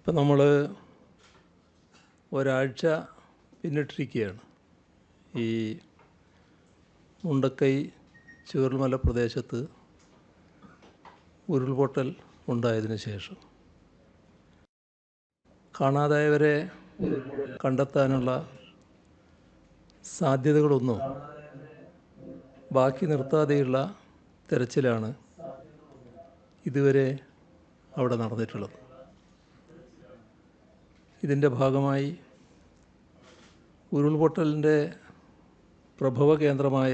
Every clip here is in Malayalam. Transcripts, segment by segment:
ഇപ്പം നമ്മൾ ഒരാഴ്ച പിന്നിട്ടിരിക്കുകയാണ്. ഈ മുണ്ടക്കൈ ചൂരൽമല പ്രദേശത്ത് ഉരുൾപൊട്ടൽ ഉണ്ടായതിനു ശേഷം കാണാതായവരെ കണ്ടെത്താനുള്ള സാധ്യതകളൊന്നും ബാക്കി നിർത്താതെയുള്ള തെരച്ചിലാണ് ഇതുവരെ അവിടെ നടന്നിട്ടുള്ളത്. ഇതിൻ്റെ ഭാഗമായി ഉരുൾപൊട്ടലിൻ്റെ പ്രഭവ കേന്ദ്രമായ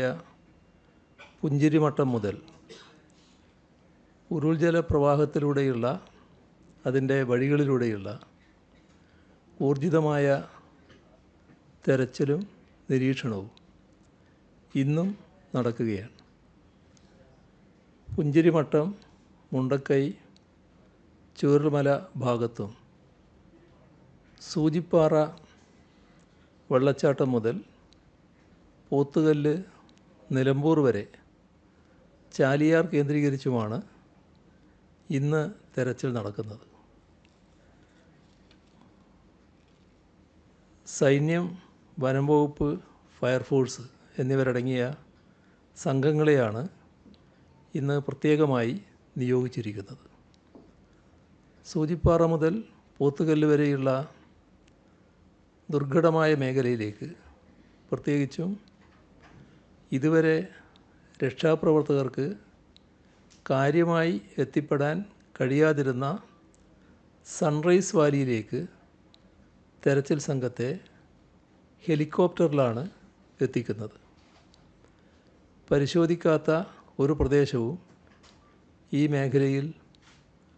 പുഞ്ചിരിമട്ടം മുതൽ ഉരുൾജല പ്രവാഹത്തിലൂടെയുള്ള അതിൻ്റെ വഴികളിലൂടെയുള്ള ഊർജിതമായ തെരച്ചിലും നിരീക്ഷണവും ഇന്നും നടക്കുകയാണ്. പുഞ്ചിരിമട്ടം, മുണ്ടക്കൈ, ചൂരൽമല ഭാഗത്തും സൂചിപ്പാറ വെള്ളച്ചാട്ടം മുതൽ പോത്തുകല്ല്, നിലമ്പൂർ വരെ ചാലിയാർ കേന്ദ്രീകരിച്ചുമാണ് ഇന്ന് തെരച്ചിൽ നടക്കുന്നത്. സൈന്യം, വനം വകുപ്പ്, ഫയർഫോഴ്സ് എന്നിവരടങ്ങിയ സംഘങ്ങളെയാണ് ഇന്ന് പ്രത്യേകമായി നിയോഗിച്ചിരിക്കുന്നത്. സൂചിപ്പാറ മുതൽ പോത്തുകല്ല് വരെയുള്ള ദുർഘടമായ മേഖലയിലേക്ക് പ്രത്യേകിച്ചും ഇതുവരെ രക്ഷാപ്രവർത്തകർക്ക് കാര്യമായി എത്തിപ്പെടാൻ കഴിയാതിരുന്ന സൺറൈസ് വാലിയിലേക്ക് തെരച്ചിൽ സംഘത്തെ ഹെലികോപ്റ്ററിലാണ് എത്തിക്കുന്നത്. പരിശോധിക്കാത്ത ഒരു പ്രദേശവും ഈ മേഖലയിൽ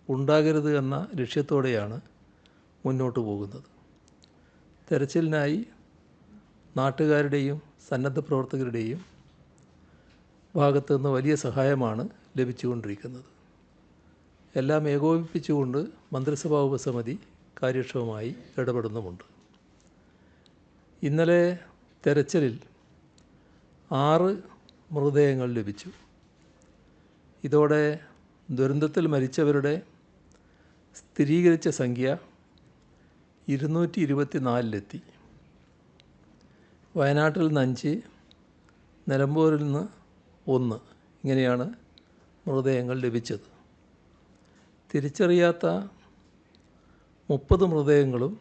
ഉണ്ടാകരുത് എന്ന ലക്ഷ്യത്തോടെയാണ് മുന്നോട്ട് പോകുന്നത്. തെരച്ചിലിനായി നാട്ടുകാരുടെയും സന്നദ്ധ പ്രവർത്തകരുടെയും ഭാഗത്തു നിന്ന് വലിയ സഹായമാണ് ലഭിച്ചുകൊണ്ടിരിക്കുന്നത്. എല്ലാം ഏകോപിപ്പിച്ചുകൊണ്ട് മന്ത്രിസഭാ ഉപസമിതി കാര്യക്ഷമമായി ഇടപെടുന്നുമുണ്ട്. ഇന്നലെ തെരച്ചിലിൽ 6 മൃതദേഹങ്ങൾ ലഭിച്ചു. ഇതോടെ ദുരന്തത്തിൽ മരിച്ചവരുടെ സ്ഥിരീകരിച്ച സംഖ്യ 224-ലെത്തി. വയനാട്ടിൽ നിന്ന് 5, നിലമ്പൂരിൽ നിന്ന് 1, ഇങ്ങനെയാണ് മൃതദേഹങ്ങൾ ലഭിച്ചത്. തിരിച്ചറിയാത്ത 30 മൃതദേഹങ്ങളും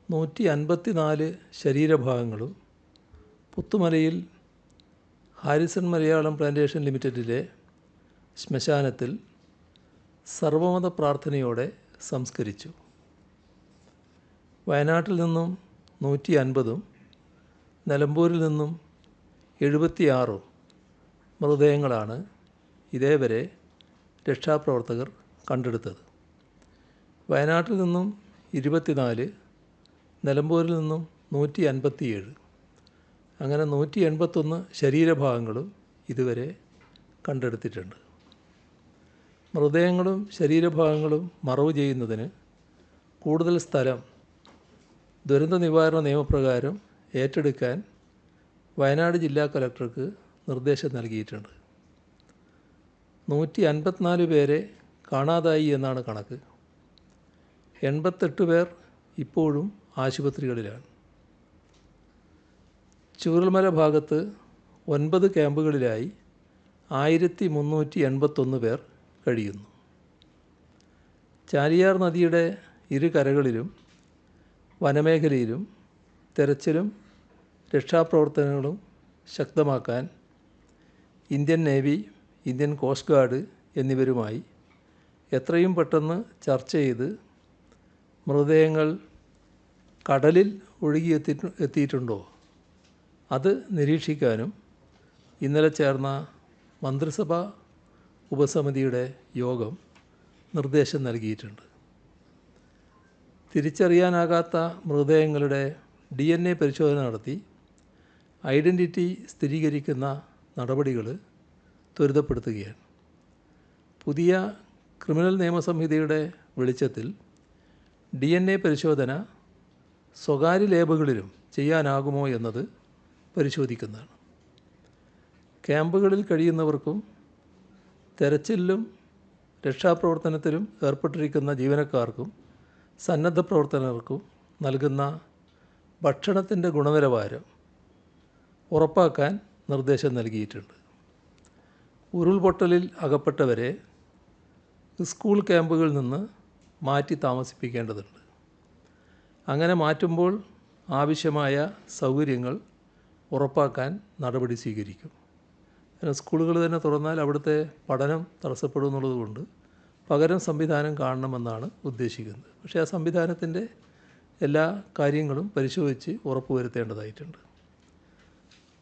154 ശരീരഭാഗങ്ങളും പുത്തുമലയിൽ ഹാരിസൺ മലയാളം പ്ലാന്റേഷൻ ലിമിറ്റഡിലെ ശ്മശാനത്തിൽ സർവമത പ്രാർത്ഥനയോടെ സംസ്കരിച്ചു. വയനാട്ടിൽ നിന്നും 150-ഉം നിലമ്പൂരിൽ നിന്നും 76-ഉം മൃതദേഹങ്ങളാണ് ഇതേവരെ രക്ഷാപ്രവർത്തകർ കണ്ടെടുത്തത്. വയനാട്ടിൽ നിന്നും 24, നിലമ്പൂരിൽ നിന്നും 157, അങ്ങനെ 181 ശരീരഭാഗങ്ങളും ഇതുവരെ കണ്ടെടുത്തിട്ടുണ്ട്. മൃതദേഹങ്ങളും ശരീരഭാഗങ്ങളും മറവ് ചെയ്യുന്നതിന് കൂടുതൽ സ്ഥലം ദുരന്ത നിവാരണ നിയമപ്രകാരം ഏറ്റെടുക്കാൻ വയനാട് ജില്ലാ കലക്ടർക്ക് നിർദ്ദേശം നൽകിയിട്ടുണ്ട്. 154 പേരെ കാണാതായി എന്നാണ് കണക്ക്. 88 പേർ ഇപ്പോഴും ആശുപത്രികളിലാണ്. ചൂരൽമല ഭാഗത്ത് 9 ക്യാമ്പുകളിലായി 1381 പേർ കഴിയുന്നു. ചാലിയാർ നദിയുടെ ഇരുകരകളിലും വനമേഖലയിലും തെരച്ചിലും രക്ഷാപ്രവർത്തനങ്ങളും ശക്തമാക്കാൻ Indian navy, Indian coast guard എന്നിവരുമായി എത്രയും പെട്ടെന്ന് ചർച്ച ചെയ്ത് മൃതദേഹങ്ങൾ കടലിൽ എത്തിയിട്ടുണ്ടോ അത് നിരീക്ഷിക്കാനും ഇന്നലെ ചേർന്ന മന്ത്രിസഭാ ഉപസമിതിയുടെ യോഗം നിർദ്ദേശം നൽകിയിട്ടുണ്ട്. തിരിച്ചറിയാനാകാത്ത മൃതദേഹങ്ങളുടെ DNA പരിശോധന നടത്തി ഐഡൻറ്റിറ്റി സ്ഥിരീകരിക്കുന്ന നടപടികൾ ത്വരിതപ്പെടുത്തുകയാണ്. പുതിയ ക്രിമിനൽ നിയമസംഹിതയുടെ വെളിച്ചത്തിൽ DNA പരിശോധന സ്വകാര്യ ലേബുകളിലും ചെയ്യാനാകുമോ എന്നത് പരിശോധിക്കുന്നതാണ്. ക്യാമ്പുകളിൽ കഴിയുന്നവർക്കും തെരച്ചിലിലും രക്ഷാപ്രവർത്തനത്തിലും ഏർപ്പെട്ടിരിക്കുന്ന ജീവനക്കാർക്കും സന്നദ്ധ പ്രവർത്തകർക്കും നൽകുന്ന ഭക്ഷണത്തിൻ്റെ ഗുണനിലവാരം ഉറപ്പാക്കാൻ നിർദ്ദേശം നൽകിയിട്ടുണ്ട്. ഉരുൾപൊട്ടലിൽ അകപ്പെട്ടവരെ സ്കൂൾ ക്യാമ്പുകളിൽ നിന്ന് മാറ്റി താമസിപ്പിക്കേണ്ടതുണ്ട്. അങ്ങനെ മാറ്റുമ്പോൾ ആവശ്യമായ സൗകര്യങ്ങൾ ഉറപ്പാക്കാൻ നടപടി സ്വീകരിക്കും. സ്കൂളുകൾ തന്നെ തുറന്നാൽ അവിടുത്തെ പഠനം തടസ്സപ്പെടും എന്നുള്ളതുകൊണ്ട് പകരം സംവിധാനം കാണണമെന്നാണ് ഉദ്ദേശിക്കുന്നത്. പക്ഷേ ആ സംവിധാനത്തിൻ്റെ എല്ലാ കാര്യങ്ങളും പരിശോധിച്ച് ഉറപ്പുവരുത്തേണ്ടതായിട്ടുണ്ട്.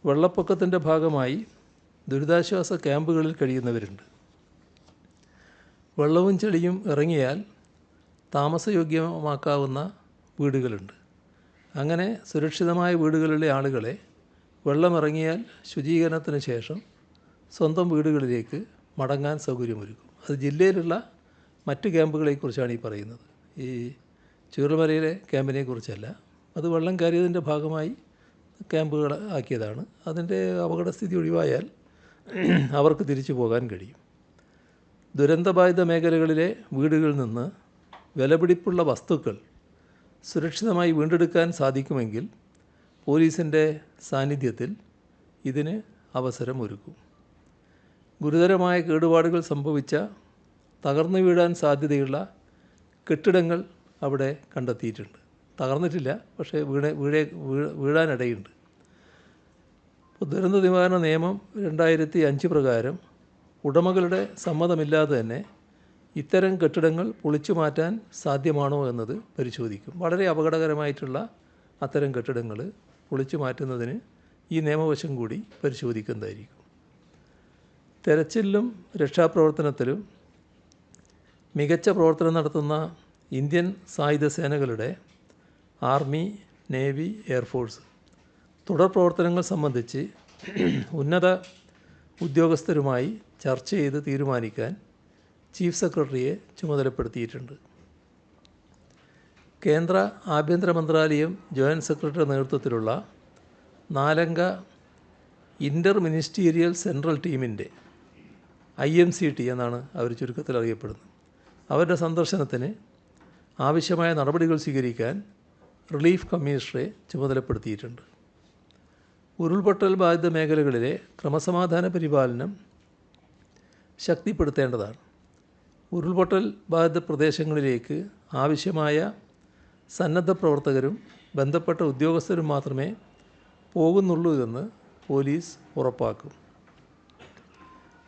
വെള്ളപ്പൊക്കത്തിൻ്റെ ഭാഗമായി ദുരിതാശ്വാസ ക്യാമ്പുകളിൽ കഴിയുന്നവരുണ്ട്. വെള്ളവും ചെളിയും ഇറങ്ങിയാൽ താമസയോഗ്യമാക്കാവുന്ന വീടുകളുണ്ട്. അങ്ങനെ സുരക്ഷിതമായ വീടുകളിലെ ആളുകളെ വെള്ളമിറങ്ങിയാൽ ശുചീകരണത്തിന് ശേഷം സ്വന്തം വീടുകളിലേക്ക് മടങ്ങാൻ സൗകര്യമൊരുക്കും. അത് ജില്ലയിലുള്ള മറ്റ് ക്യാമ്പുകളെക്കുറിച്ചാണ് ഈ പറയുന്നത്. ഈ ചൂരൽമലയിലെ ക്യാമ്പിനെ കുറിച്ചല്ല. അത് വെള്ളം കയറിയതിൻ്റെ ഭാഗമായി ക്യാമ്പുകൾ ആക്കിയതാണ്. അതിൻ്റെ അപകടസ്ഥിതി ഒഴിവായാൽ അവർക്ക് തിരിച്ചു പോകാൻ കഴിയും. ദുരന്തബാധിത മേഖലകളിലെ വീടുകളിൽ നിന്ന് വിലപിടിപ്പുള്ള വസ്തുക്കൾ സുരക്ഷിതമായി വീണ്ടെടുക്കാൻ സാധിക്കുമെങ്കിൽ പോലീസിൻ്റെ സാന്നിധ്യത്തിൽ ഇതിന് അവസരമൊരുക്കും. ഗുരുതരമായ കേടുപാടുകൾ സംഭവിച്ച തകർന്നു വീഴാൻ സാധ്യതയുള്ള കെട്ടിടങ്ങൾ അവിടെ കണ്ടെത്തിയിട്ടുണ്ട്. തകർന്നിട്ടില്ല, പക്ഷേ വീഴാനിടയുണ്ട്. ദുരന്ത നിവാരണ നിയമം 2005 പ്രകാരം ഉടമകളുടെ സമ്മതമില്ലാതെ തന്നെ ഇത്തരം കെട്ടിടങ്ങൾ പൊളിച്ചു മാറ്റാൻ സാധ്യമാണോ എന്നത് പരിശോധിക്കും. വളരെ അപകടകരമായിട്ടുള്ള അത്തരം കെട്ടിടങ്ങൾ പൊളിച്ചു മാറ്റുന്നതിന് ഈ നിയമവശം കൂടി പരിശോധിക്കുന്നതായിരിക്കും. തെരച്ചിലിലും രക്ഷാപ്രവർത്തനത്തിലും മികച്ച പ്രവർത്തനം നടത്തുന്ന ഇന്ത്യൻ സായുധ സേനകളുടെ ആർമി, നേവി, എയർഫോഴ്സ് തുടർ പ്രവർത്തനങ്ങൾ സംബന്ധിച്ച് ഉന്നത ഉദ്യോഗസ്ഥരുമായി ചർച്ച ചെയ്ത് തീരുമാനിക്കാൻ ചീഫ് സെക്രട്ടറിയെ ചുമതലപ്പെടുത്തിയിട്ടുണ്ട്. കേന്ദ്ര ആഭ്യന്തര മന്ത്രാലയം ജോയിൻറ്റ് സെക്രട്ടറിയുടെ നേതൃത്വത്തിലുള്ള 4-അംഗ ഇൻ്റർ മിനിസ്റ്റീരിയൽ സെൻട്രൽ ടീമിൻ്റെ IMCT എന്നാണ് അവർ ചുരുക്കത്തിൽ അറിയപ്പെടുന്നത്. അവരുടെ സന്ദർശനത്തിന് ആവശ്യമായ നടപടികൾ സ്വീകരിക്കാൻ റിലീഫ് കമ്മീഷണറെ ചുമതലപ്പെടുത്തിയിട്ടുണ്ട്. ഉരുൾപൊട്ടൽ ബാധിത മേഖലകളിലെ ക്രമസമാധാന പരിപാലനം ശക്തിപ്പെടുത്തേണ്ടതാണ്. ഉരുൾപൊട്ടൽ ബാധിത പ്രദേശങ്ങളിലേക്ക് ആവശ്യമായ സന്നദ്ധ പ്രവർത്തകരും ബന്ധപ്പെട്ട ഉദ്യോഗസ്ഥരും മാത്രമേ പോകുന്നുള്ളൂ എന്ന് പോലീസ് ഉറപ്പാക്കും.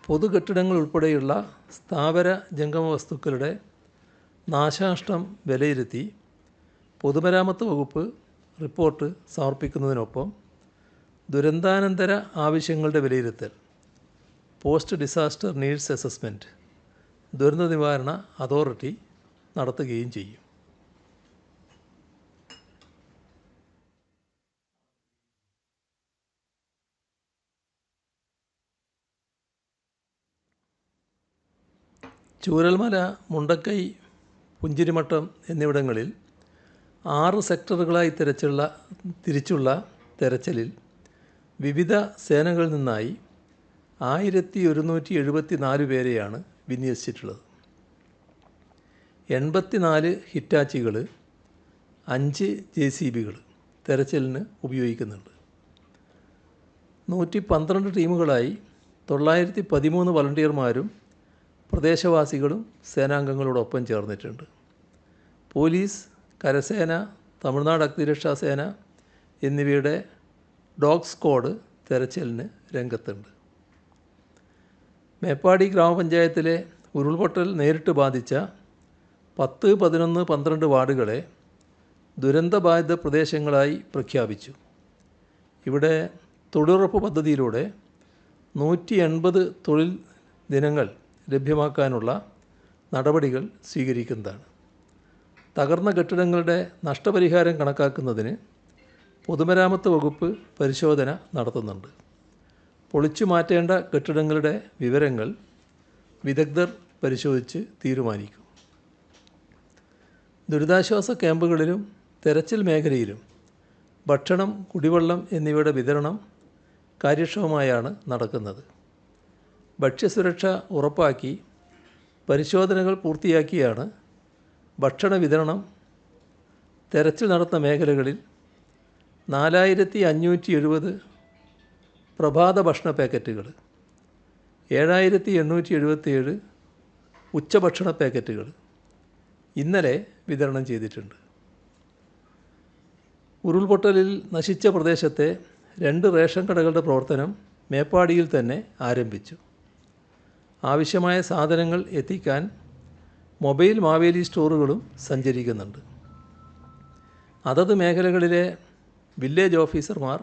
പൊതുകെട്ടിടങ്ങൾ ഉൾപ്പെടെയുള്ള സ്ഥാവര ജംഗമ വസ്തുക്കളുടെ നാശനഷ്ടം വിലയിരുത്തി പൊതുമരാമത്ത് വകുപ്പ് റിപ്പോർട്ട് സമർപ്പിക്കുന്നതിനൊപ്പം ദുരന്താനന്തര ആവശ്യങ്ങളുടെ വിലയിരുത്തൽ, പോസ്റ്റ് ഡിസാസ്റ്റർ നീഡ്സ് അസസ്മെൻറ്റ് ദുരന്ത നിവാരണ അതോറിറ്റി നടത്തുകയും ചെയ്യും. ചൂരൽമല, മുണ്ടക്കൈ, പുഞ്ചിരിമട്ടം എന്നിവിടങ്ങളിൽ 6 സെക്ടറുകളായി തിരിച്ചുള്ള തെരച്ചിലിൽ വിവിധ സേനകളിൽ നിന്നായി 1174 പേരെയാണ് വിന്യസിച്ചിട്ടുള്ളത്. 84 ഹിറ്റാച്ചികൾ, 5 JCBകൾ തെരച്ചിലിന് ഉപയോഗിക്കുന്നുണ്ട്. 112 ടീമുകളായി 913 വളണ്ടിയർമാരും പ്രദേശവാസികളും സേനാംഗങ്ങളോടൊപ്പം ചേർന്നിട്ടുണ്ട്. പോലീസ്, കരസേന, തമിഴ്നാട് അഗ്നിരക്ഷാ സേന എന്നിവയുടെ ഡോഗ് സ്ക്വാഡ് തെരച്ചിലിന് രംഗത്തുണ്ട്. മേപ്പാടി ഗ്രാമപഞ്ചായത്തിലെ ഉരുൾപൊട്ടൽ നേരിട്ട് ബാധിച്ച 10, 11, 12 വാർഡുകളെ ദുരന്തബാധിത പ്രദേശങ്ങളായി പ്രഖ്യാപിച്ചു. ഇവിടെ തൊഴിലുറപ്പ് പദ്ധതിയിലൂടെ 180 തൊഴിൽ ദിനങ്ങൾ ലഭ്യമാക്കാനുള്ള നടപടികൾ സ്വീകരിക്കുന്നതാണ്. തകർന്ന കെട്ടിടങ്ങളുടെ നഷ്ടപരിഹാരം കണക്കാക്കുന്നതിന് പൊതുമരാമത്ത് വകുപ്പ് പരിശോധന നടത്തുന്നുണ്ട്. പൊളിച്ചു മാറ്റേണ്ട കെട്ടിടങ്ങളുടെ വിവരങ്ങൾ വിദഗ്ധർ പരിശോധിച്ച് തീരുമാനിക്കും. ദുരിതാശ്വാസ ക്യാമ്പുകളിലും തെരച്ചിൽ മേഖലയിലും ഭക്ഷണം, കുടിവെള്ളം എന്നിവയുടെ വിതരണം കാര്യക്ഷമമായാണ് നടക്കുന്നത്. ഭക്ഷ്യസുരക്ഷ ഉറപ്പാക്കി പരിശോധനകൾ പൂർത്തിയാക്കിയാണ് ഭക്ഷണ വിതരണം തെരച്ചിൽ നടത്തുന്ന മേഖലകളിൽ 4570 പ്രഭാത ഭക്ഷണ പാക്കറ്റുകൾ, 7877 ഉച്ചഭക്ഷണ പാക്കറ്റുകൾ ഇന്നലെ വിതരണം ചെയ്തിട്ടുണ്ട്. ഉരുൾപൊട്ടലിൽ നശിച്ച പ്രദേശത്തെ 2 റേഷൻ കടകളുടെ പ്രവർത്തനം മേപ്പാടിയിൽ തന്നെ ആരംഭിച്ചു. ആവശ്യമായ സാധനങ്ങൾ എത്തിക്കാൻ മൊബൈൽ മാവേലി സ്റ്റോറുകളും സഞ്ചരിക്കുന്നുണ്ട്. അതത് മേഖലകളിലെ വില്ലേജ് ഓഫീസർമാർ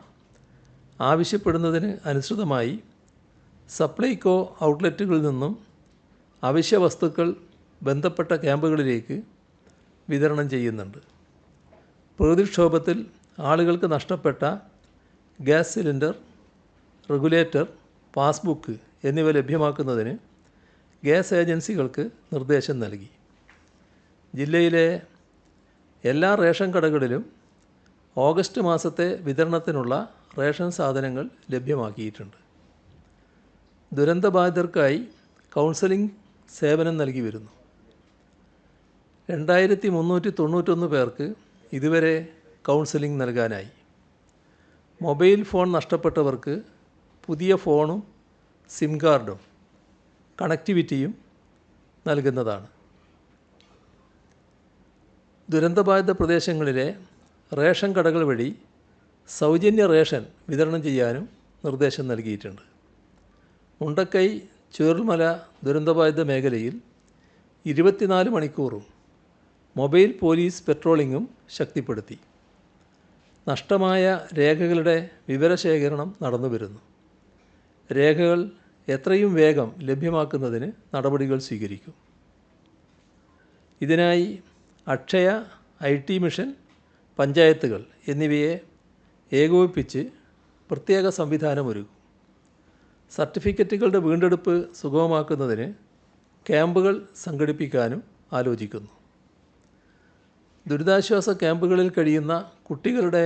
ആവശ്യപ്പെടുന്നതിന് അനുസൃതമായി സപ്ലൈകോ ഔട്ട്ലെറ്റുകളിൽ നിന്നും അവശ്യ വസ്തുക്കൾ ബന്ധപ്പെട്ട ക്യാമ്പുകളിലേക്ക് വിതരണം ചെയ്യുന്നുണ്ട്. പ്രകൃതിക്ഷോഭത്തിൽ ആളുകൾക്ക് നഷ്ടപ്പെട്ട ഗ്യാസ് സിലിണ്ടർ, റെഗുലേറ്റർ, പാസ്ബുക്ക് എന്നിവ ലഭ്യമാക്കുന്നതിന് ഗ്യാസ് ഏജൻസികൾക്ക് നിർദ്ദേശം നൽകി. ജില്ലയിലെ എല്ലാ റേഷൻ കടകളിലും ഓഗസ്റ്റ് മാസത്തെ വിതരണത്തിനുള്ള റേഷൻ സാധനങ്ങൾ ലഭ്യമാക്കിയിട്ടുണ്ട്. ദുരന്തബാധിതർക്കായി കൗൺസലിംഗ് സേവനം നൽകി വരുന്നു. 2391 പേർക്ക് ഇതുവരെ കൗൺസലിംഗ് നൽകാനായി. മൊബൈൽ ഫോൺ നഷ്ടപ്പെട്ടവർക്ക് പുതിയ ഫോണും സിം കാർഡും കണക്ടിവിറ്റിയും നൽകുന്നതാണ്. ദുരന്തബാധിത പ്രദേശങ്ങളിലെ റേഷൻ കടകൾ വഴി സൗജന്യ റേഷൻ വിതരണം ചെയ്യാനും നിർദ്ദേശം നൽകിയിട്ടുണ്ട്. മുണ്ടക്കൈ ചൂരൽമല ദുരന്തബാധിത മേഖലയിൽ 24 മണിക്കൂറും മൊബൈൽ പോലീസ് പെട്രോളിങ്ങും ശക്തിപ്പെടുത്തി. നഷ്ടമായ രേഖകളുടെ വിവരശേഖരണം നടന്നുവരുന്നു. രേഖകൾ എത്രയും വേഗം ലഭ്യമാക്കുന്നതിന് നടപടികൾ സ്വീകരിക്കും. ഇതിനായി അക്ഷയ, IT മിഷൻ, പഞ്ചായത്തുകൾ എന്നിവയെ ഏകോപിപ്പിച്ച് പ്രത്യേക സംവിധാനമൊരുക്കും. സർട്ടിഫിക്കറ്റുകളുടെ വീണ്ടെടുപ്പ് സുഗമമാക്കുന്നതിന് ക്യാമ്പുകൾ സംഘടിപ്പിക്കാനും ആലോചിക്കുന്നു. ദുരിതാശ്വാസ ക്യാമ്പുകളിൽ കഴിയുന്ന കുട്ടികളുടെ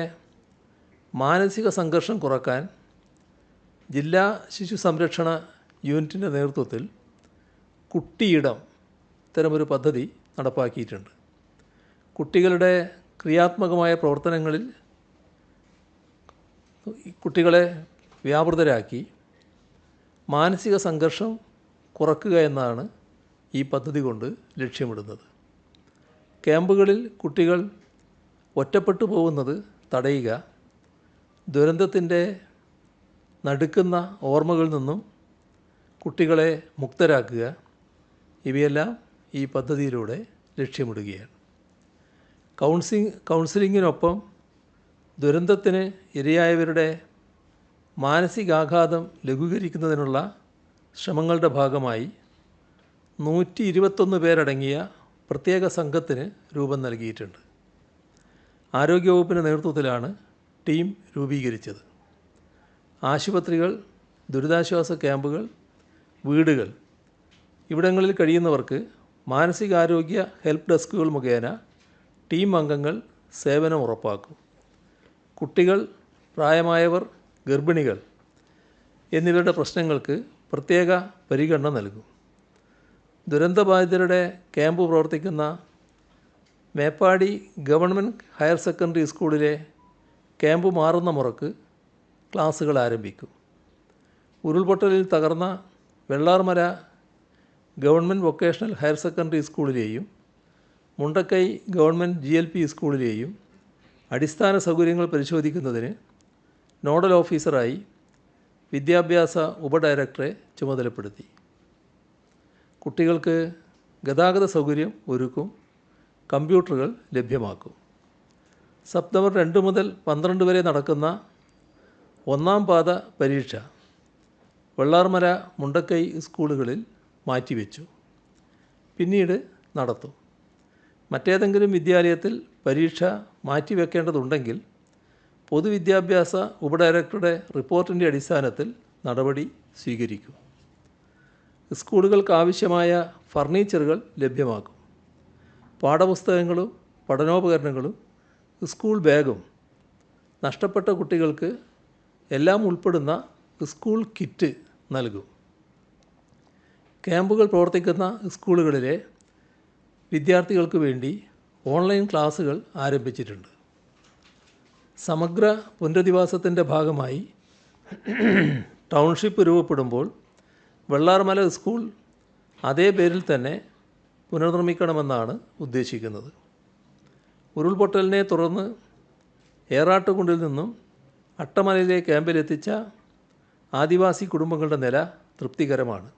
മാനസിക സംഘർഷം കുറക്കാൻ ജില്ലാ ശിശു സംരക്ഷണ യൂണിറ്റിൻ്റെ നേതൃത്വത്തിൽ കുട്ടിയിടം ഇത്തരമൊരു പദ്ധതി നടപ്പാക്കിയിട്ടുണ്ട്. കുട്ടികളുടെ ക്രിയാത്മകമായ പ്രവർത്തനങ്ങളിൽ കുട്ടികളെ വ്യാപൃതരാക്കി മാനസിക സംഘർഷം കുറക്കുക എന്നതാണ് ഈ പദ്ധതി കൊണ്ട് ലക്ഷ്യമിടുന്നത്. ക്യാമ്പുകളിൽ കുട്ടികൾ ഒറ്റപ്പെട്ടു പോകുന്നത് തടയുക, ദുരന്തത്തിൻ്റെ നടുക്കുന്ന ഓർമ്മകളിൽ നിന്നും കുട്ടികളെ മുക്തരാക്കുക, ഇവയെല്ലാം ഈ പദ്ധതിയിലൂടെ ലക്ഷ്യമിടുകയാണ്. കൗൺസിലിങ്ങിനൊപ്പം ദുരന്തത്തിന് ഇരയായവരുടെ മാനസികാഘാതം ലഘൂകരിക്കുന്നതിനുള്ള ശ്രമങ്ങളുടെ ഭാഗമായി 121 പേരടങ്ങിയ പ്രത്യേക സംഘത്തിന് രൂപം നൽകിയിട്ടുണ്ട്. ആരോഗ്യവകുപ്പിൻ്റെ നേതൃത്വത്തിലാണ് ടീം രൂപീകരിച്ചത്. ആശുപത്രികൾ, ദുരിതാശ്വാസ ക്യാമ്പുകൾ, വീടുകൾ ഇവിടങ്ങളിൽ കഴിയുന്നവർക്ക് മാനസികാരോഗ്യ ഹെൽപ്പ് ഡെസ്കുകൾ മുഖേന ടീം അംഗങ്ങൾ സേവനം ഉറപ്പാക്കും. കുട്ടികൾ, പ്രായമായവർ, ഗർഭിണികൾ എന്നിവരുടെ പ്രശ്നങ്ങൾക്ക് പ്രത്യേക പരിഗണന നൽകും. ദുരന്തബാധിതരുടെ ക്യാമ്പ് പ്രവർത്തിക്കുന്ന മേപ്പാടി ഗവൺമെൻറ് ഹയർ സെക്കൻഡറി സ്കൂളിലെ ക്യാമ്പ് മാറുന്ന മുറക്ക് ക്ലാസുകൾ ആരംഭിക്കും. ഉരുൾപൊട്ടലിൽ തകർന്ന Vellarmala government vocational higher secondary സ്കൂളിലെയും മുണ്ടക്കൈ ഗവൺമെൻറ് GLP സ്കൂളിലെയും അടിസ്ഥാന സൗകര്യങ്ങൾ പരിശോധിക്കുന്നതിന് നോഡൽ ഓഫീസറായി വിദ്യാഭ്യാസ ഉപഡയറക്ടറെ ചുമതലപ്പെടുത്തി. കുട്ടികൾക്ക് ഗതാഗത സൗകര്യം ഒരുക്കും, കമ്പ്യൂട്ടറുകൾ ലഭ്യമാക്കും. സെപ്റ്റംബർ 2 മുതൽ 12 വരെ നടക്കുന്ന 1ാം പാദ പരീക്ഷ വെള്ളാർമല, മുണ്ടക്കൈ സ്കൂളുകളിൽ മാറ്റിവെച്ചു. പിന്നീട് നടത്തും. മറ്റേതെങ്കിലും വിദ്യാലയത്തിൽ പരീക്ഷ മാറ്റിവെക്കേണ്ടതുണ്ടെങ്കിൽ പൊതുവിദ്യാഭ്യാസ ഉപഡയറക്ടറുടെ റിപ്പോർട്ടിൻ്റെ അടിസ്ഥാനത്തിൽ നടപടി സ്വീകരിക്കും. സ്കൂളുകൾക്ക് ആവശ്യമായ ഫർണിച്ചറുകൾ ലഭ്യമാക്കും. പാഠപുസ്തകങ്ങളും പഠനോപകരണങ്ങളും സ്കൂൾ ബാഗും നഷ്ടപ്പെട്ട കുട്ടികൾക്ക് എല്ലാം ഉൾപ്പെടുന്ന സ്കൂൾ കിറ്റ് നൽകും. ക്യാമ്പുകൾ പ്രവർത്തിക്കുന്ന സ്കൂളുകളിലെ വിദ്യാർത്ഥികൾക്ക് വേണ്ടി ഓൺലൈൻ ക്ലാസുകൾ ആരംഭിച്ചിട്ടുണ്ട്. സമഗ്ര പുനരധിവാസത്തിൻ്റെ ഭാഗമായി ടൗൺഷിപ്പ് രൂപപ്പെടുമ്പോൾ വെള്ളാർമല സ്കൂൾ അതേ പേരിൽ തന്നെ പുനർനിർമ്മിക്കണമെന്നാണ് ഉദ്ദേശിക്കുന്നത്. ഉരുൾപൊട്ടലിനെ തുടർന്ന് ഏറാട്ടുകുണ്ടിൽ നിന്നും അട്ടമലയിലെ ക്യാമ്പിലെത്തിച്ച ആദിവാസി കുടുംബങ്ങളുടെ നില തൃപ്തികരമാണ്.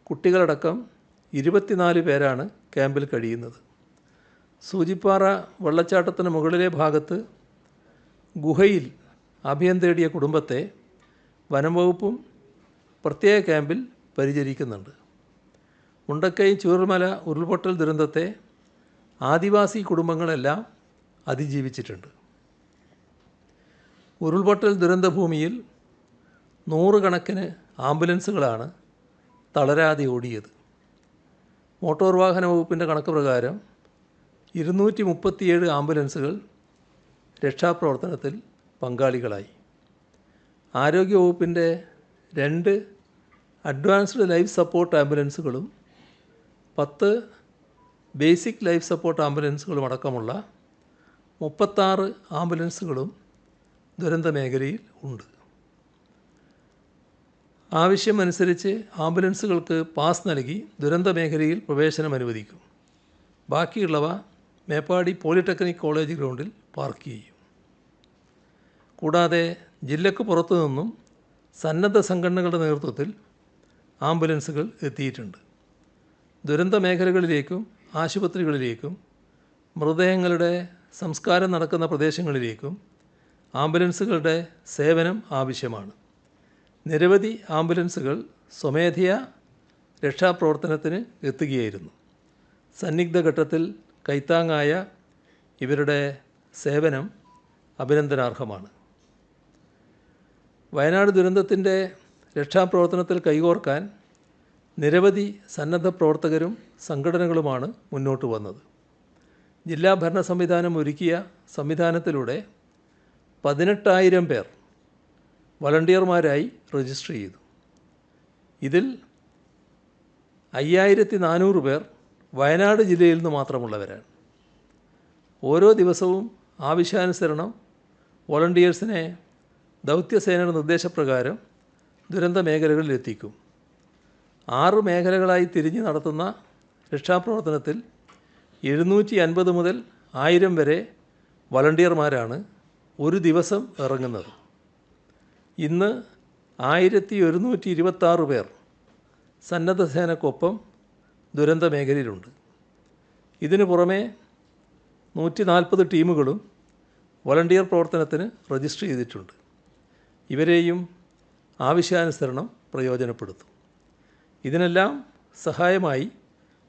കുട്ടികളടക്കം 24 പേരാണ് ക്യാമ്പിൽ കഴിയുന്നത്. സൂചിപ്പാറ വെള്ളച്ചാട്ടത്തിന് മുകളിലെ ഭാഗത്ത് ഗുഹയിൽ അഭയം തേടിയ കുടുംബത്തെ വനംവകുപ്പും പ്രത്യേക ക്യാമ്പിൽ പരിചരിക്കുന്നുണ്ട്. മുണ്ടക്കൈ ചൂരൽമല ഉരുൾപൊട്ടൽ ദുരന്തത്തെ ആദിവാസി കുടുംബങ്ങളെല്ലാം അതിജീവിച്ചിട്ടുണ്ട്. ഉരുൾപൊട്ടൽ ദുരന്തഭൂമിയിൽ 100 കണക്കിന് ആംബുലൻസുകളാണ് തളരാതെ ഓടിയത്. മോട്ടോർ വാഹന വകുപ്പിൻ്റെ കണക്ക് പ്രകാരം 237 ആംബുലൻസുകൾ രക്ഷാപ്രവർത്തനത്തിൽ പങ്കാളികളായി. ആരോഗ്യവകുപ്പിൻ്റെ 2 അഡ്വാൻസ്ഡ് ലൈഫ് സപ്പോർട്ട് ആംബുലൻസുകളും 10 ബേസിക് ലൈഫ് സപ്പോർട്ട് ആംബുലൻസുകളും അടക്കമുള്ള 36 ആംബുലൻസുകളും ദുരന്ത മേഖലയിൽ ഉണ്ട്. ആവശ്യമനുസരിച്ച് ആംബുലൻസുകൾക്ക് പാസ് നൽകി ദുരന്ത മേഖലയിൽ പ്രവേശനം അനുവദിക്കും. ബാക്കിയുള്ളവ മേപ്പാടി പോളിടെക്നിക് കോളേജ് ഗ്രൗണ്ടിൽ പാർക്ക് ചെയ്യും. കൂടാതെ ജില്ലയ്ക്ക് പുറത്തു നിന്നും സന്നദ്ധ സംഘടനകളുടെ നേതൃത്വത്തിൽ ആംബുലൻസുകൾ എത്തിയിട്ടുണ്ട്. ദുരന്ത മേഖലകളിലേക്കും ആശുപത്രികളിലേക്കും മൃതദേഹങ്ങളുടെ സംസ്കാരം നടക്കുന്ന പ്രദേശങ്ങളിലേക്കും ആംബുലൻസുകളുടെ സേവനം ആവശ്യമാണ്. നിരവധി ആംബുലൻസുകൾ സ്വമേധയാ രക്ഷാപ്രവർത്തനത്തിന് എത്തുകയായിരുന്നു. സന്നിഗ്ധ ഘട്ടത്തിൽ കൈത്താങ്ങായ ഇവരുടെ സേവനം അഭിനന്ദനാർഹമാണ്. വയനാട് ദുരന്തത്തിൻ്റെ രക്ഷാപ്രവർത്തനത്തിൽ കൈകോർക്കാൻ നിരവധി സന്നദ്ധ പ്രവർത്തകരും സംഘടനകളുമാണ് മുന്നോട്ട് വന്നത്. ജില്ലാ ഭരണ സംവിധാനം ഒരുക്കിയ സംവിധാനത്തിലൂടെ 18,000 പേർ വളണ്ടിയർമാരായി രജിസ്റ്റർ ചെയ്തു. ഇതിൽ 5,400 പേർ വയനാട് ജില്ലയിൽ നിന്ന് മാത്രമുള്ളവരാണ്. ഓരോ ദിവസവും ആവശ്യാനുസരണം വോളണ്ടിയേഴ്സിനെ ദൗത്യസേനയുടെ നിർദ്ദേശപ്രകാരം ദുരന്ത മേഖലകളിൽ എത്തിക്കും. 6 മേഖലകളായി തിരിഞ്ഞ് നടത്തുന്ന രക്ഷാപ്രവർത്തനത്തിൽ 750 മുതൽ 1000 വരെ വളണ്ടിയർമാരാണ് ഒരു ദിവസം ഇറങ്ങുന്നത്. ഇന്ന് 1126 പേർ സന്നദ്ധ സേനക്കൊപ്പം ദുരന്ത മേഖലയിലുണ്ട്. ഇതിനു പുറമെ 140 ടീമുകളും വോളണ്ടിയർ പ്രവർത്തനത്തിന് രജിസ്റ്റർ ചെയ്തിട്ടുണ്ട്. ഇവരെയും ആവശ്യാനുസരണം പ്രയോജനപ്പെടുത്തും. ഇതിനെല്ലാം സഹായമായി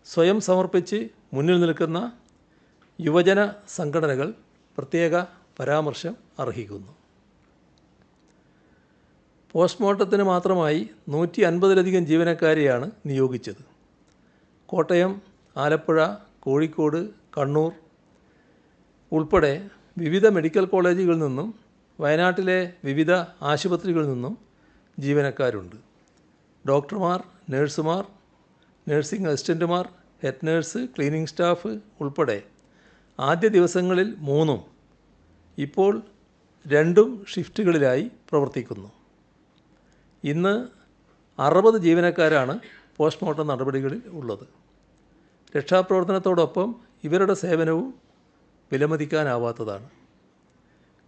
സ്വയം സമർപ്പിച്ച് മുന്നിൽ നിൽക്കുന്ന യുവജന സംഘടനകൾ പ്രത്യേക പരാമർശം അർഹിക്കുന്നു. പോസ്റ്റ്മോർട്ടത്തിന് മാത്രമായി 150-ലധികം ജീവനക്കാരെയാണ് നിയോഗിച്ചത്. കോട്ടയം, ആലപ്പുഴ, കോഴിക്കോട്, കണ്ണൂർ ഉൾപ്പെടെ വിവിധ മെഡിക്കൽ കോളേജുകളിൽ നിന്നും വയനാട്ടിലെ വിവിധ ആശുപത്രികളിൽ നിന്നും ജീവനക്കാരുണ്ട്. ഡോക്ടർമാർ, നഴ്സുമാർ, നഴ്സിംഗ് അസിസ്റ്റൻറ്റുമാർ, ഹെഡ് നേഴ്സ്, ക്ലീനിംഗ് സ്റ്റാഫ് ഉൾപ്പെടെ ആദ്യ ദിവസങ്ങളിൽ 3, ഇപ്പോൾ 2 ഷിഫ്റ്റുകളിലായി പ്രവർത്തിക്കുന്നു. ഇന്ന് 60 ജീവനക്കാരാണ് പോസ്റ്റ്മോർട്ടം നടപടികളിൽ ഉള്ളത്. രക്ഷാപ്രവർത്തനത്തോടൊപ്പം ഇവരുടെ സേവനവും വിലമതിക്കാനാവാത്തതാണ്.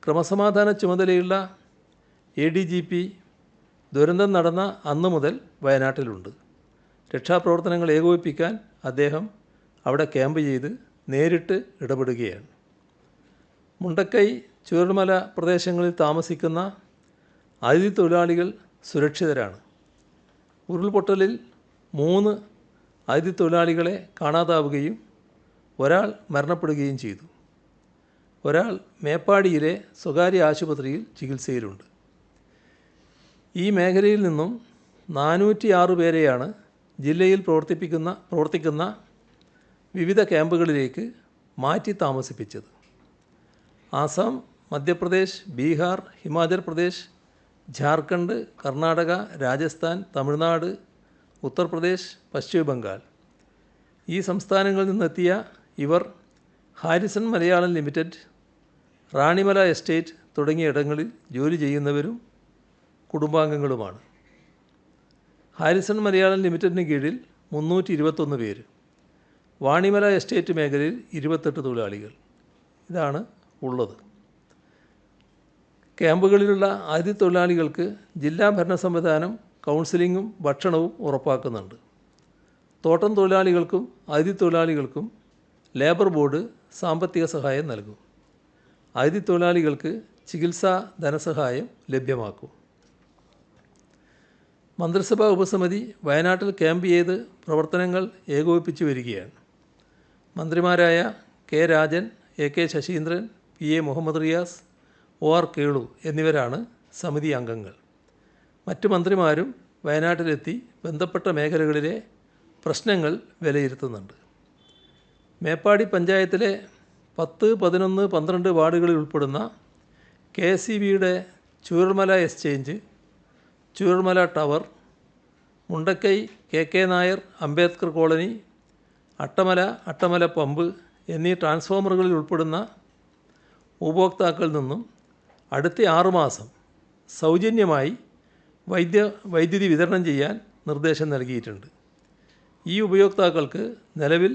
ക്രമസമാധാന ചുമതലയുള്ള ADGP ദുരന്തം നടന്ന അന്ന് മുതൽ വയനാട്ടിലുണ്ട്. രക്ഷാപ്രവർത്തനങ്ങൾ ഏകോപിപ്പിക്കാൻ അദ്ദേഹം അവിടെ ക്യാമ്പ് ചെയ്ത് നേരിട്ട് ഇടപെടുകയാണ്. മുണ്ടക്കൈ ചൂരൽമല പ്രദേശങ്ങളിൽ താമസിക്കുന്ന അതിഥി തൊഴിലാളികൾ സുരക്ഷിതരാണ്. ഉരുൾപൊട്ടലിൽ 3 അതിഥി തൊഴിലാളികളെ കാണാതാവുകയും ഒരാൾ മരണപ്പെടുകയും ചെയ്തു. ഒരാൾ മേപ്പാടിയിലെ സ്വകാര്യ ആശുപത്രിയിൽ ചികിത്സയിലുണ്ട്. ഈ മേഖലയിൽ നിന്നും 406 പേരെയാണ് ജില്ലയിൽ പ്രവർത്തിക്കുന്ന വിവിധ ക്യാമ്പുകളിലേക്ക് മാറ്റി താമസിപ്പിച്ചത്. ആസാം, മധ്യപ്രദേശ്, ബീഹാർ, ഹിമാചൽ പ്രദേശ്, ജാർഖണ്ഡ്, കർണാടക, രാജസ്ഥാൻ, തമിഴ്നാട്, ഉത്തർപ്രദേശ്, പശ്ചിമ ബംഗാൾ ഈ സംസ്ഥാനങ്ങളിൽ നിന്നെത്തിയ ഇവർ Harrison Malayalam limited, Ranimala estate തുടങ്ങിയ ഇടങ്ങളിൽ ജോലി ചെയ്യുന്നവരും കുടുംബാംഗങ്ങളുമാണ്. ഹാരിസൺ മലയാളം ലിമിറ്റഡിന് കീഴിൽ 321 പേര്, വാണിമല എസ്റ്റേറ്റ് മേഖലയിൽ 28 തൊഴിലാളികൾ, ഇതാണ് ഉള്ളത്. ക്യാമ്പുകളിലുള്ള അതിഥി തൊഴിലാളികൾക്ക് ജില്ലാ ഭരണ സംവിധാനം കൗൺസിലിങ്ങും ഭക്ഷണവും ഉറപ്പാക്കുന്നുണ്ട്. തോട്ടം തൊഴിലാളികൾക്കും അതിഥി തൊഴിലാളികൾക്കും ലേബർ ബോർഡ് സാമ്പത്തിക സഹായം നൽകും. അതിഥി തൊഴിലാളികൾക്ക് ചികിത്സാ ധനസഹായം ലഭ്യമാക്കും. മന്ത്രിസഭാ ഉപസമിതി വയനാട്ടിൽ ക്യാമ്പ് ചെയ്ത് പ്രവർത്തനങ്ങൾ ഏകോപിപ്പിച്ചു വരികയാണ്. മന്ത്രിമാരായ K Rajan, A K Saseendran, P A Muhammad Riyas, O R Kelu എന്നിവരാണ് സമിതി അംഗങ്ങൾ. മറ്റു മന്ത്രിമാരും വയനാട്ടിലെത്തി ബന്ധപ്പെട്ട മേഖലകളിലെ പ്രശ്നങ്ങൾ വിലയിരുത്തുന്നുണ്ട്. മേപ്പാടി പഞ്ചായത്തിലെ 10, 11, 12 വാർഡുകളിൽ ഉൾപ്പെടുന്ന KSEBയുടെ Chooralmala exchange, Chooralmala tower, Mundakkai KK Nair Ambedkar colony, Attamala pump എന്നീ ട്രാൻസ്ഫോമറുകളിൽ ഉൾപ്പെടുന്ന ഉപഭോക്താക്കളിൽ നിന്നും അടുത്ത 6 മാസം സൗജന്യമായി വൈദ്യുതി വിതരണം ചെയ്യാൻ നിർദ്ദേശം നൽകിയിട്ടുണ്ട്. ഈ ഉപയോക്താക്കൾക്ക് നിലവിൽ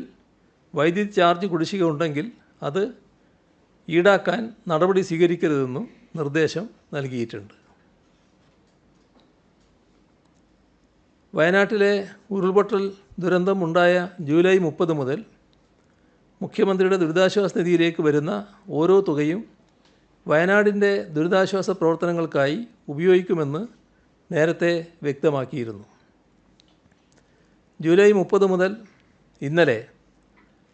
വൈദ്യുതി ചാർജ് കുടിശ്ശിക ഉണ്ടെങ്കിൽ അത് ഈടാക്കാൻ നടപടി സ്വീകരിക്കരുതെന്നും നിർദ്ദേശം നൽകിയിട്ടുണ്ട്. വയനാട്ടിലെ ഉരുൾപൊട്ടൽ ദുരന്തം ഉണ്ടായ ജൂലൈ 30 മുതൽ മുഖ്യമന്ത്രിയുടെ ദുരിതാശ്വാസ നിധിയിലേക്ക് വരുന്ന ഓരോ തുകയും വയനാടിൻ്റെ ദുരിതാശ്വാസ പ്രവർത്തനങ്ങൾക്കായി ഉപയോഗിക്കുമെന്ന് നേരത്തെ വ്യക്തമാക്കിയിരുന്നു. ജൂലൈ 30 മുതൽ ഇന്നലെ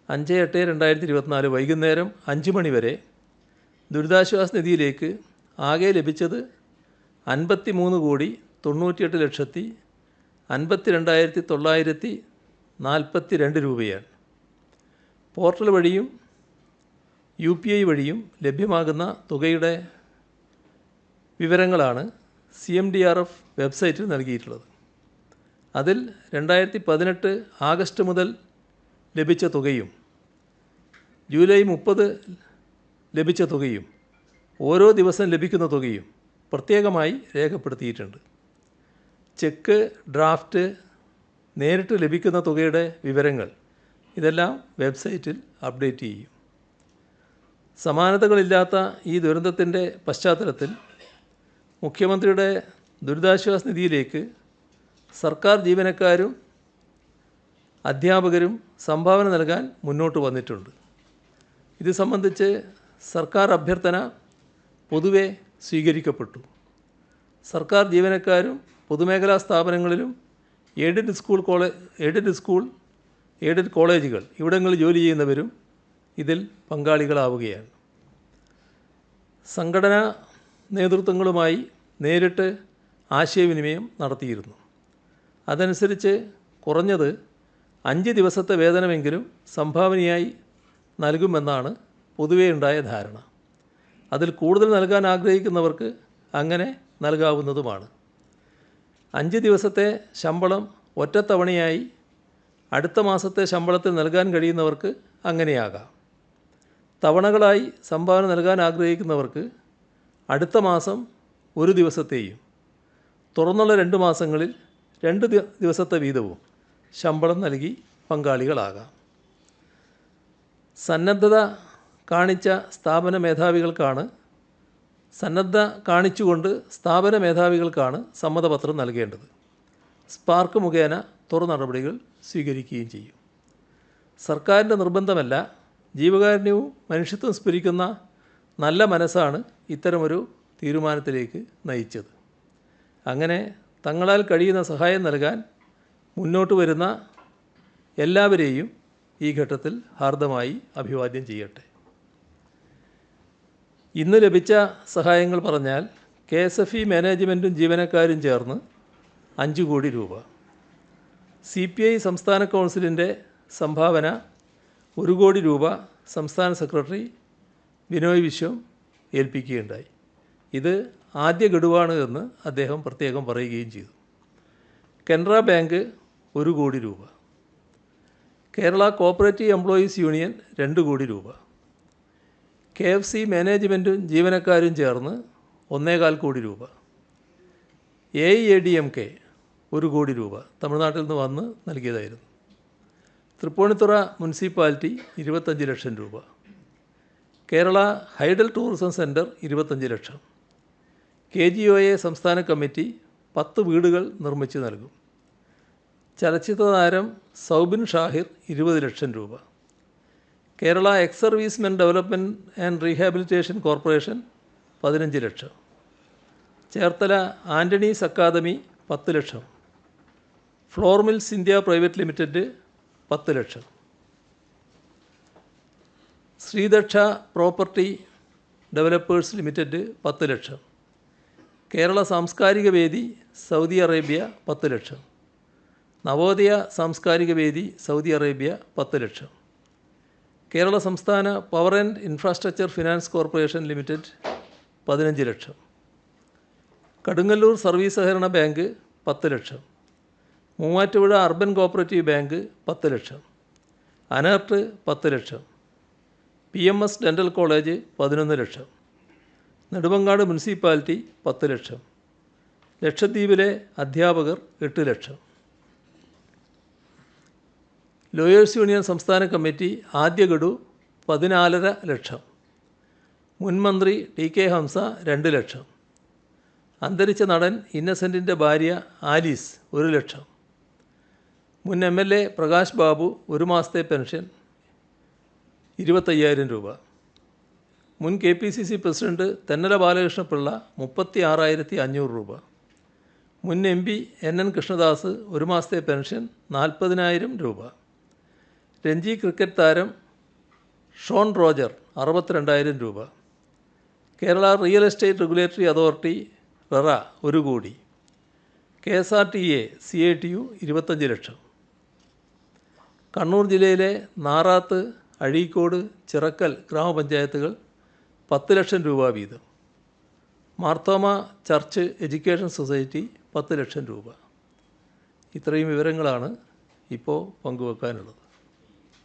5/8/2024 വൈകുന്നേരം 5 മണി വരെ ദുരിതാശ്വാസ നിധിയിലേക്ക് ആകെ ലഭിച്ചത് 53,352,942 രൂപയാണ്. പോർട്ടൽ വഴിയും UPI വഴിയും ലഭ്യമാകുന്ന തുകയുടെ വിവരങ്ങളാണ് CMDRF വെബ്സൈറ്റിൽ നൽകിയിട്ടുള്ളത്. അതിൽ 2018 ആഗസ്റ്റ് മുതൽ ലഭിച്ച തുകയും ജൂലൈ 30 ലഭിച്ച തുകയും ഓരോ ദിവസം ലഭിക്കുന്ന തുകയും പ്രത്യേകമായി രേഖപ്പെടുത്തിയിട്ടുണ്ട്. ചെക്ക്, ഡ്രാഫ്റ്റ്, നേരിട്ട് ലഭിക്കുന്ന തുകയുടെ വിവരങ്ങൾ ഇതെല്ലാം വെബ്സൈറ്റിൽ അപ്ഡേറ്റ് ചെയ്യും. സമാനതകളില്ലാത്ത ഈ ദുരന്തത്തിൻ്റെ പശ്ചാത്തലത്തിൽ മുഖ്യമന്ത്രിയുടെ ദുരിതാശ്വാസ നിധിയിലേക്ക് സർക്കാർ ജീവനക്കാരും അധ്യാപകരും സംഭാവന നൽകാൻ മുന്നോട്ട് വന്നിട്ടുണ്ട്. ഇത് സംബന്ധിച്ച് സർക്കാർ അഭ്യർത്ഥന പൊതുവെ സ്വീകരിക്കപ്പെട്ടു. സർക്കാർ ജീവനക്കാരും പൊതുമേഖലാ സ്ഥാപനങ്ങളിലും എയ്ഡഡ് കോളേജുകൾ ഇവിടങ്ങളിൽ ജോലി ചെയ്യുന്നവരും ഇതിൽ പങ്കാളികളാവുകയാണ്. സംഘടനാ നേതൃത്വങ്ങളുമായി നേരിട്ട് ആശയവിനിമയം നടത്തിയിരുന്നു. അതനുസരിച്ച് കുറഞ്ഞത് 5 ദിവസത്തെ വേതനമെങ്കിലും സംഭാവനയായി നൽകുമെന്നാണ് പൊതുവേ ഉണ്ടായ ധാരണ. അതിൽ കൂടുതൽ നൽകാൻ ആഗ്രഹിക്കുന്നവർക്ക് അങ്ങനെ നൽകാവുന്നതുമാണ്. 5 ദിവസത്തെ ശമ്പളം ഒറ്റത്തവണയായി അടുത്ത മാസത്തെ ശമ്പളത്തിൽ നൽകാൻ കഴിയുന്നവർക്ക് അങ്ങനെയാകാം. തവണകളായി സംഭാവന നൽകാൻ ആഗ്രഹിക്കുന്നവർക്ക് അടുത്ത മാസം 1 ദിവസത്തെയും തുറന്നുള്ള 2 മാസങ്ങളിൽ 2 ദിവസത്തെ വീതവും ശമ്പളം നൽകി പങ്കാളികളാകാം. സന്നദ്ധത കാണിച്ചുകൊണ്ട് സ്ഥാപന മേധാവികൾക്കാണ് സമ്മതപത്രം നൽകേണ്ടത്. സ്പാർക്ക് മുഖേന തുടർ നടപടികൾ സ്വീകരിക്കുകയും ചെയ്യും. സർക്കാരിൻ്റെ നിർബന്ധമല്ല, ജീവകാരുണ്യവും മനുഷ്യത്വം സ്ഫുരിക്കുന്ന നല്ല മനസ്സാണ് ഇത്തരമൊരു തീരുമാനത്തിലേക്ക് നയിച്ചത്. അങ്ങനെ തങ്ങളാൽ കഴിയുന്ന സഹായം നൽകാൻ മുന്നോട്ട് വരുന്ന എല്ലാവരെയും ഈ ഘട്ടത്തിൽ ഹാർദമായി അഭിവാദ്യം ചെയ്യട്ടെ. ഇന്ന് ലഭിച്ച സഹായങ്ങൾ പറഞ്ഞാൽ KSFE മാനേജ്മെൻറ്റും ജീവനക്കാരും ചേർന്ന് 5 കോടി രൂപ, CPI സംസ്ഥാന കൗൺസിലിൻ്റെ സംഭാവന 1 കോടി രൂപ സംസ്ഥാന സെക്രട്ടറി ബിനോയ് വിശ്വം ഏൽപ്പിക്കുകയുണ്ടായി. ഇത് ആദ്യ ഗഡുവാണ് എന്ന് അദ്ദേഹം പ്രത്യേകം പറയുകയും ചെയ്തു. കനറ ബാങ്ക് 1 കോടി രൂപ, കേരള കോപ്പറേറ്റീവ് എംപ്ലോയീസ് യൂണിയൻ 2 കോടി രൂപ, KFC മാനേജ്മെൻറ്റും ജീവനക്കാരും ചേർന്ന് 1.25 കോടി രൂപ. AIADMK 1 കോടി രൂപ തമിഴ്നാട്ടിൽ നിന്ന് വന്ന് നൽകിയതായിരുന്നു. തൃപ്പൂണിത്തുറ മുനിസിപ്പാലിറ്റി 25 ലക്ഷം രൂപ. കേരള ഹൈഡൽ ടൂറിസം സെൻറ്റർ 25 ലക്ഷം. KGOA സംസ്ഥാന കമ്മിറ്റി 10 വീടുകൾ നിർമ്മിച്ച് നൽകും. ചലച്ചിത്ര താരം സൗബിൻ ഷാഹിർ 20 ലക്ഷം രൂപ. Kerala ex servicemen development and rehabilitation corporation 15 lakh. Cherthala Antony's academy 10 lakh. Flour mills India private limited 10 lakh. Sreedaksha property developers limited 10 lakh. Kerala Samskarika Vedi Saudi Arabia 10 ലക്ഷം. നവോദയ സാംസ്കാരിക വേദി സൗദി അറേബ്യ 10 ലക്ഷം. കേരള സംസ്ഥാന power and infrastructure finance corporation limited 15 lakh. Kadungallur service സഹകരണ bank 10 lakh. Muvattupuzha urban cooperative bank 10 lakh. ANERT 10 lakh. PMS dental college 11 lakh. Nedumangad municipality 10 lakh. ലക്ഷദ്വീപിലെ അധ്യാപകർ 8 ലക്ഷം. ലോയേഴ്സ് യൂണിയൻ സംസ്ഥാന കമ്മിറ്റി ആദ്യ ഗഡു 14.5 ലക്ഷം. മുൻ മന്ത്രി TK ഹംസ 2 ലക്ഷം. അന്തരിച്ച നടൻ ഇന്നസെൻറ്റിൻ്റെ ഭാര്യ ആലീസ് 1 ലക്ഷം. മുൻ MLA പ്രകാശ് ബാബു 1 മാസത്തെ പെൻഷൻ 25,000 രൂപ. മുൻ KPCC പ്രസിഡന്റ് തെന്നല ബാലകൃഷ്ണപിള്ള 36,500 രൂപ. മുൻ MP NN കൃഷ്ണദാസ് 1 മാസത്തെ പെൻഷൻ 40,000 രൂപ. രഞ്ജി ക്രിക്കറ്റ് താരം ഷോൺ റോജർ 62,000 രൂപ. Kerala real estate regulatory authority RERA 1 കോടി. KSRTA CATU 25 ലക്ഷം. കണ്ണൂർ ജില്ലയിലെ നാറാത്ത്, അഴീക്കോട്, ചിറക്കൽ ഗ്രാമപഞ്ചായത്തുകൾ 10 ലക്ഷം രൂപ വീതം. മാർത്തോമ ചർച്ച് എഡ്യൂക്കേഷൻ സൊസൈറ്റി 10 ലക്ഷം രൂപ. ഇത്രയും വിവരങ്ങളാണ് ഇപ്പോൾ പങ്കുവെക്കാനുള്ളത്.